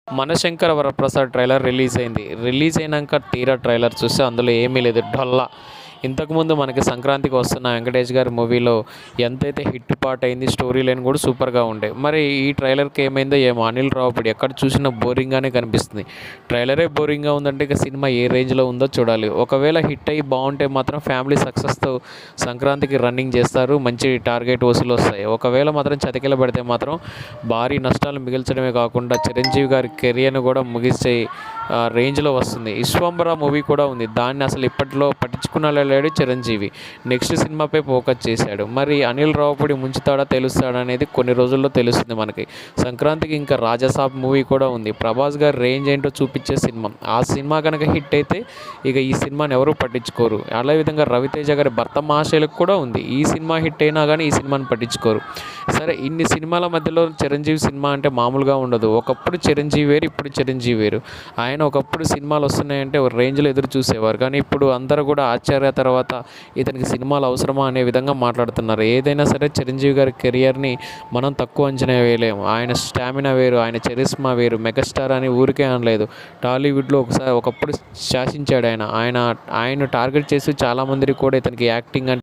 మనశంకర Varaprasad trailer release అయింది. Release అయినాక తీరా ట్రైలర్ చూస్తే అందులో ఏమీ లేదు, డొల్ల. ఇంతకుముందు మనకి సంక్రాంతికి వస్తున్న వెంకటేష్ గారి మూవీలో ఎంతైతే హిట్ పార్ట్ అయింది, స్టోరీ లైన్ కూడా సూపర్గా ఉండే. మరి ఈ ట్రైలర్కి ఏమైందో ఏమో, అనిల్ రావిపూడి ఎక్కడ చూసినా బోరింగ్గానే కనిపిస్తుంది. ట్రైలరే బోరింగ్గా ఉందంటే ఇక సినిమా ఏ రేంజ్లో ఉందో చూడాలి. ఒకవేళ హిట్ అయ్యి బాగుంటే మాత్రం ఫ్యామిలీ సక్సెస్తో సంక్రాంతికి రన్నింగ్ చేస్తారు, మంచి టార్గెట్ వసూలు వస్తాయి. ఒకవేళ మాత్రం చతికిల పడితే మాత్రం భారీ నష్టాలు మిగిల్చడమే కాకుండా చిరంజీవి గారి కెరియర్ను కూడా ముగిసే రేంజ్లో వస్తుంది. విశ్వంబర మూవీ కూడా ఉంది, దాన్ని అసలు ఇప్పట్లో పట్టించుకున్న లేడు చిరంజీవి. నెక్స్ట్ సినిమాపై ఫోకస్ చేశాడు. మరి అనిల్ రావిపూడి ముంచుతాడా తెలుస్తాడా అనేది కొన్ని రోజుల్లో తెలుస్తుంది మనకి. సంక్రాంతికి ఇంకా రాజాసాబ్ మూవీ కూడా ఉంది, ప్రభాస్ గారి రేంజ్ ఏంటో చూపించే సినిమా. ఆ సినిమా కనుక హిట్ అయితే ఇక ఈ సినిమాని ఎవరు పట్టించుకోరు. అదేవిధంగా రవితేజ గారి భర్త మహాశైలకు కూడా ఉంది, ఈ సినిమా హిట్ అయినా కానీ ఈ సినిమాని పట్టించుకోరు. సరే, ఇన్ని సినిమాల మధ్యలో చిరంజీవి సినిమా అంటే మామూలుగా ఉండదు. ఒకప్పుడు చిరంజీవి వేరు, ఇప్పుడు చిరంజీవి వేరు. ఆయన ఒకప్పుడు సినిమాలు వస్తున్నాయంటే ఒక రేంజ్లో ఎదురు చూసేవారు, కానీ ఇప్పుడు అందరూ కూడా ఆశ్చర్య తర్వాత ఇతనికి సినిమాలు అవసరమా అనే విధంగా మాట్లాడుతున్నారు. ఏదైనా సరే చిరంజీవి గారి కెరియర్ని మనం తక్కువ అంచనా వేయలేము. ఆయన స్టామినా వేరు, ఆయన చరిస్మా వేరు. మెగాస్టార్ అని ఊరికే అనలేదు, టాలీవుడ్లో ఒకప్పుడు శాసించాడు ఆయన. ఆయన టార్గెట్ చేసి చాలామందికి కూడా ఇతనికి యాక్టింగ్ అంటే